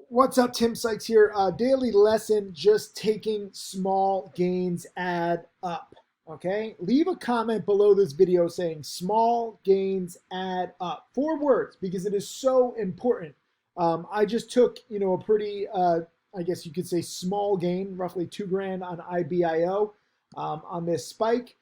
What's up, Tim Sykes here. Daily lesson, just taking small gains add up. Okay, leave a comment below this video saying small gains add up. 4 words, because it is so important. I just took, a pretty, I guess you could say small gain, roughly 2 grand on IBIO on this spike.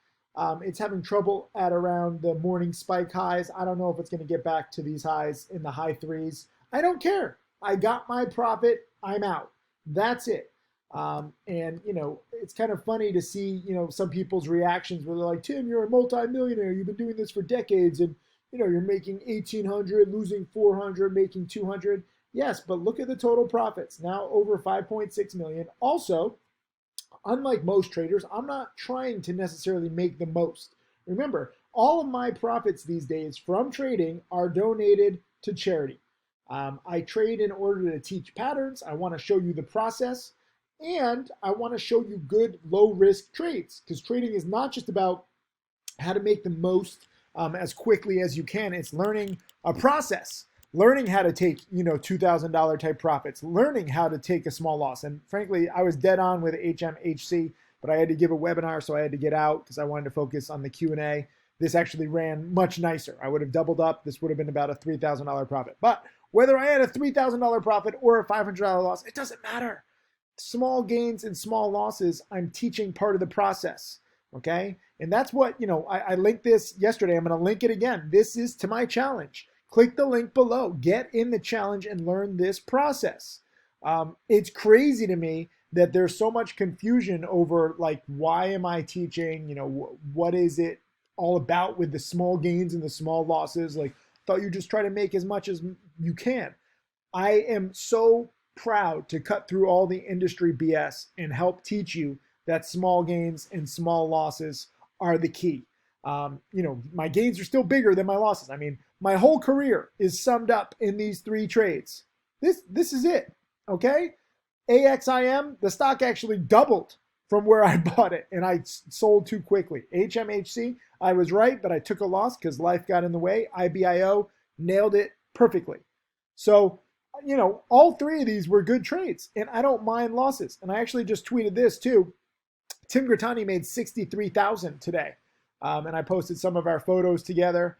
It's having trouble at around the morning spike highs. I don't know if it's going to get back to these highs in the high threes. I don't care. I got my profit. I'm out. That's it. And it's kind of funny to see, some people's reactions where they're like, Tim, you're a multimillionaire. You've been doing this for decades, and you're making 1,800, losing 400, making 200. Yes, but look at the total profits now, over 5.6 million. Also, unlike most traders, I'm not trying to necessarily make the most. Remember, all of my profits these days from trading are donated to charity. I trade in order to teach patterns. I want to show you the process, and I want to show you good low risk trades, because trading is not just about how to make the most as quickly as you can. It's learning a process, learning how to take $2,000 type profits, learning how to take a small loss. And frankly, I was dead on with HMHC, but I had to give a webinar, so I had to get out because I wanted to focus on the Q&A. This actually ran much nicer. I would have doubled up. This would have been about a $3,000 profit. But whether I had a $3,000 profit or a $500 loss, it doesn't matter. Small gains and small losses, I'm teaching part of the process, okay? And that's what, I linked this yesterday. I'm going to link it again. This is to my challenge. Click the link below. Get in the challenge and learn this process. It's crazy to me that there's so much confusion over, like, why am I teaching? What is it all about with the small gains and the small losses? Like, thought you just try to make as much as you can. I am so proud to cut through all the industry BS and help teach you that small gains and small losses are the key. My gains are still bigger than my losses. I mean, my whole career is summed up in these 3 trades. This is it, okay? AXIM, the stock actually doubled from where I bought it, and I sold too quickly. HMHC, I was right, but I took a loss because life got in the way. IBIO, nailed it perfectly. So, all 3 of these were good trades, and I don't mind losses. And I actually just tweeted this too. Tim Grattani made $63,000 today, and I posted some of our photos together.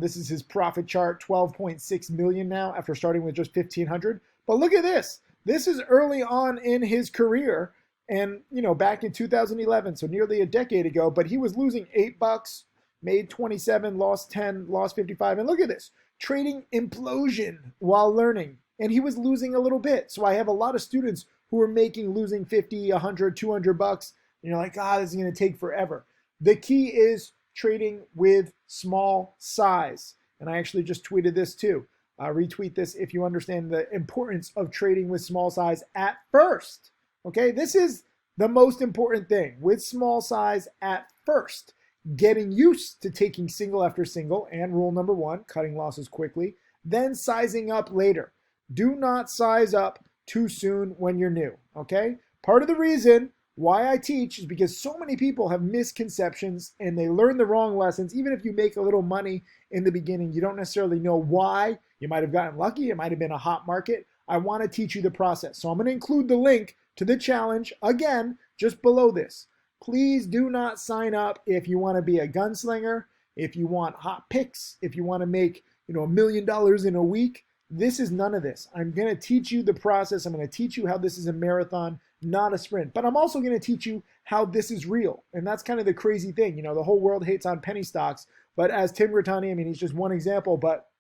This is his profit chart, 12.6 million now after starting with just 1,500. But look at this. This is early on in his career, and back in 2011, so nearly a decade ago. But he was losing $8, made 27, lost 10, lost 55, and look at this, trading implosion while learning, and he was losing a little bit. So I have a lot of students who are losing 50, 100, 200 bucks. And you're like, this is going to take forever. The key is trading with small size. And I actually just tweeted this too. Retweet this if you understand the importance of trading with small size at first. Okay, this is the most important thing, with small size at first. Getting used to taking single after single, and rule number 1, cutting losses quickly, then sizing up later. Do not size up too soon when you're new, okay? Part of the reason why I teach is because so many people have misconceptions and they learn the wrong lessons. Even if you make a little money in the beginning, you don't necessarily know why. You might have gotten lucky. It might have been a hot market. I want to teach you the process. So I'm going to include the link to the challenge, again, just below this. Please do not sign up if you want to be a gunslinger, if you want hot picks, if you want to make $1 million in a week. This is none of this. I'm going to teach you the process. I'm going to teach you how this is a marathon, not a sprint. But I'm also going to teach you how this is real. And that's kind of the crazy thing. The whole world hates on penny stocks. But as Tim Grattani, he's just one example, but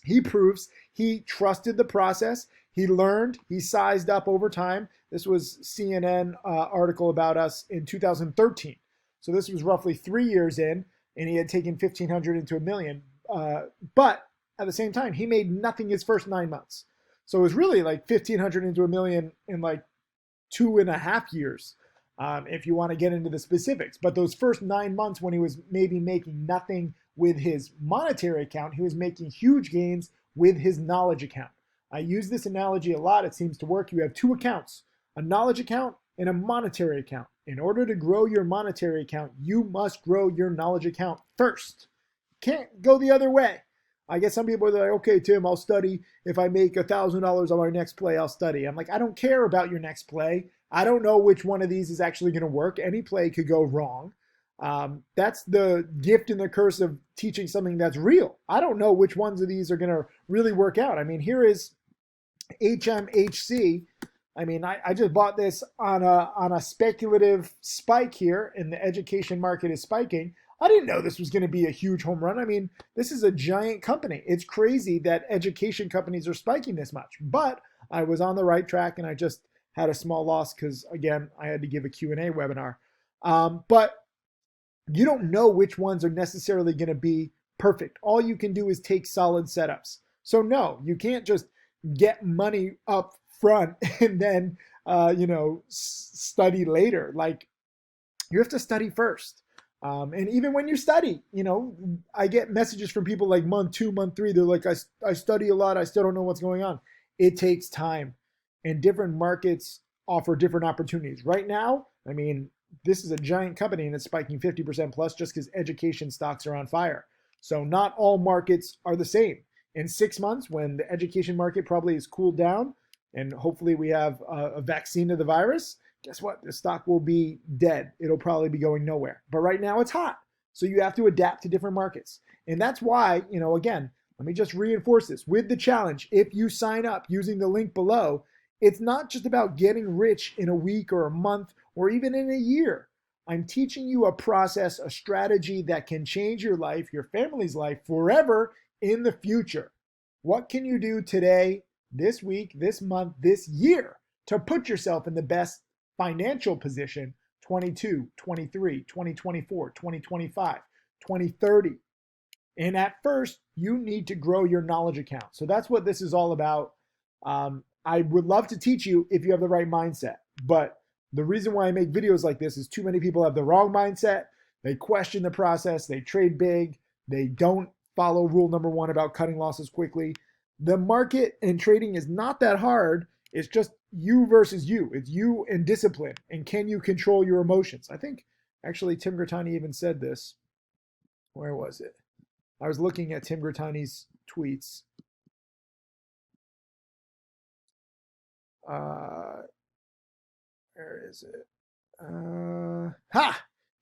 he proves he trusted the process. He learned. He sized up over time. This was CNN article about us in 2013. So this was roughly 3 years in, and he had taken 1,500 into a million. But at the same time, he made nothing his first 9 months. So it was really like 1,500 into a million in like 2.5 years, if you want to get into the specifics. But those first 9 months, when he was maybe making nothing with his monetary account, he was making huge gains with his knowledge account. I use this analogy a lot. It seems to work. You have 2 accounts, a knowledge account and a monetary account. In order to grow your monetary account, you must grow your knowledge account first. Can't go the other way. I get some people that are like, okay, Tim, I'll study. If I make $1,000 on my next play, I'll study. I'm like, I don't care about your next play. I don't know which one of these is actually going to work. Any play could go wrong. That's the gift and the curse of teaching something that's real. I don't know which ones of these are going to really work out. I mean, here is HMHC. I mean, I just bought this on a speculative spike here, and the education market is spiking. I didn't know this was going to be a huge home run. I mean, this is a giant company. It's crazy that education companies are spiking this much. But I was on the right track, and I just had a small loss because, again, I had to give a Q&A webinar. But you don't know which ones are necessarily going to be perfect. All you can do is take solid setups. So no, you can't just get money up front and then study later. Like, you have to study first. And even when you study, I get messages from people like month 2, month 3. They're like, I study a lot. I still don't know what's going on. It takes time, and different markets offer different opportunities. Right now, I mean, this is a giant company and it's spiking 50% plus just because education stocks are on fire. So not all markets are the same. In 6 months, when the education market probably is cooled down and hopefully we have a vaccine to the virus, guess what? The stock will be dead. It'll probably be going nowhere. But right now it's hot. So you have to adapt to different markets. And that's why, again, let me just reinforce this. With the challenge, if you sign up using the link below, it's not just about getting rich in a week or a month or even in a year. I'm teaching you a process, a strategy that can change your life, your family's life forever in the future. What can you do today, this week, this month, this year to put yourself in the best financial position 22, 23, 2024, 2025, 2030? And at first, you need to grow your knowledge account. So that's what this is all about. I would love to teach you if you have the right mindset. But the reason why I make videos like this is too many people have the wrong mindset. They question the process. They trade big. They don't follow rule number 1 about cutting losses quickly. The market and trading is not that hard. It's just you versus you. It's you and discipline. And can you control your emotions? I think actually Tim Grittani even said this. Where was it? I was looking at Tim Grittani's tweets. Where is it?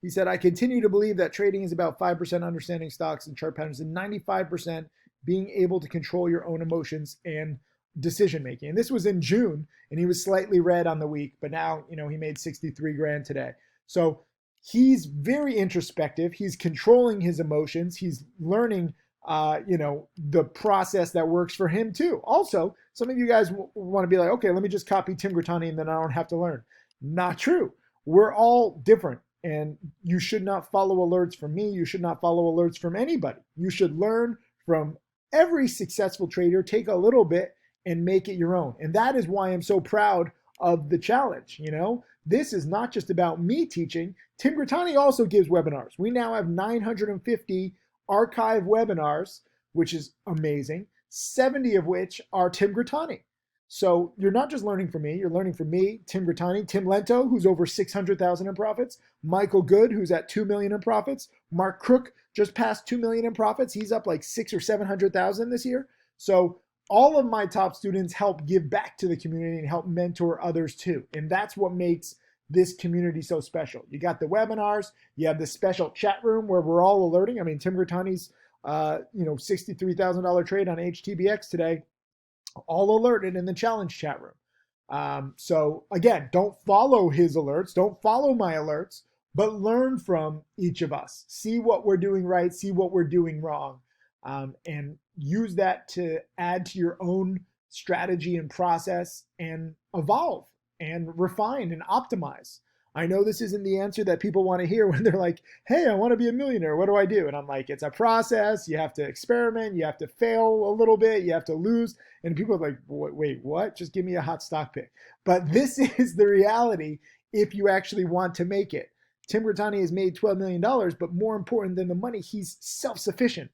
He said, I continue to believe that trading is about 5% understanding stocks and chart patterns and 95% being able to control your own emotions and decision making. And this was in June, and he was slightly red on the week, but now, he made 63 grand today. So he's very introspective. He's controlling his emotions. He's learning, the process that works for him too. Also, some of you guys want to be like, okay, let me just copy Tim Grittani and then I don't have to learn. Not true. We're all different, and you should not follow alerts from me. You should not follow alerts from anybody. You should learn from every successful trader, take a little bit and make it your own. And that is why I'm so proud of the challenge. This is not just about me teaching. Tim Grittani also gives webinars. We now have 950 archive webinars, which is amazing, 70 of which are Tim Grittani. So you're not just learning from me, you're learning from me, Tim Grittani, Tim Lento, who's over 600,000 in profits, Michael Good, who's at 2 million in profits, Mark Crook just passed 2 million in profits. He's up like 600,000 or 700,000 this year. So all of my top students help give back to the community and help mentor others too. And that's what makes this community so special. You got the webinars, you have the special chat room where we're all alerting. I mean, Tim Grittani's $63,000 trade on HTBX today, all alerted in the challenge chat room. So again, don't follow his alerts, don't follow my alerts, but learn from each of us. See what we're doing right, see what we're doing wrong, and use that to add to your own strategy and process and evolve and refine and optimize. I know this isn't the answer that people want to hear when they're like, hey, I want to be a millionaire. What do I do? And I'm like, it's a process. You have to experiment. You have to fail a little bit. You have to lose. And people are like, wait, what? Just give me a hot stock pick. But this is the reality if you actually want to make it. Tim Grittani has made $12 million, but more important than the money, he's self-sufficient.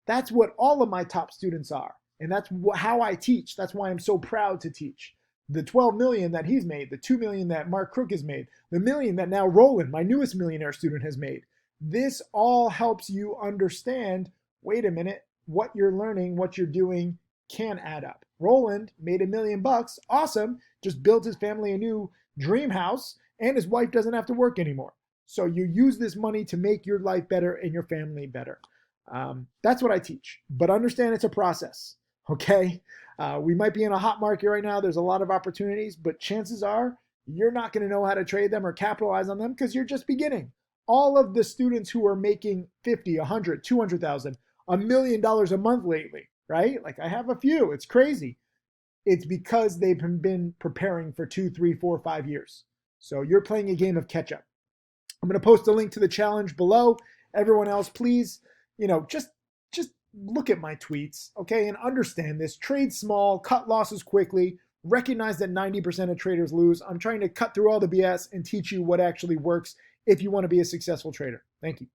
That's what all of my top students are. And that's how I teach. That's why I'm so proud to teach. The 12 million that he's made, the 2 million that Mark Crook has made, the million that now Roland, my newest millionaire student, has made. This all helps you understand, wait a minute, what you're learning, what you're doing can add up. Roland made $1 million. Awesome. Just built his family a new dream house, and his wife doesn't have to work anymore. So you use this money to make your life better and your family better. That's what I teach. But understand it's a process. Okay. We might be in a hot market right now. There's a lot of opportunities, but chances are you're not going to know how to trade them or capitalize on them because you're just beginning. All of the students who are making 50, 100, 200,000, $1 million a month lately, right? Like I have a few. It's crazy. It's because they've been preparing for 2, 3, 4, 5 years. So you're playing a game of catch up. I'm going to post a link to the challenge below. Everyone else, please, just look at my tweets, okay, and understand this. Trade small, cut losses quickly. Recognize that 90% of traders lose. I'm trying to cut through all the BS and teach you what actually works if you want to be a successful trader. Thank you.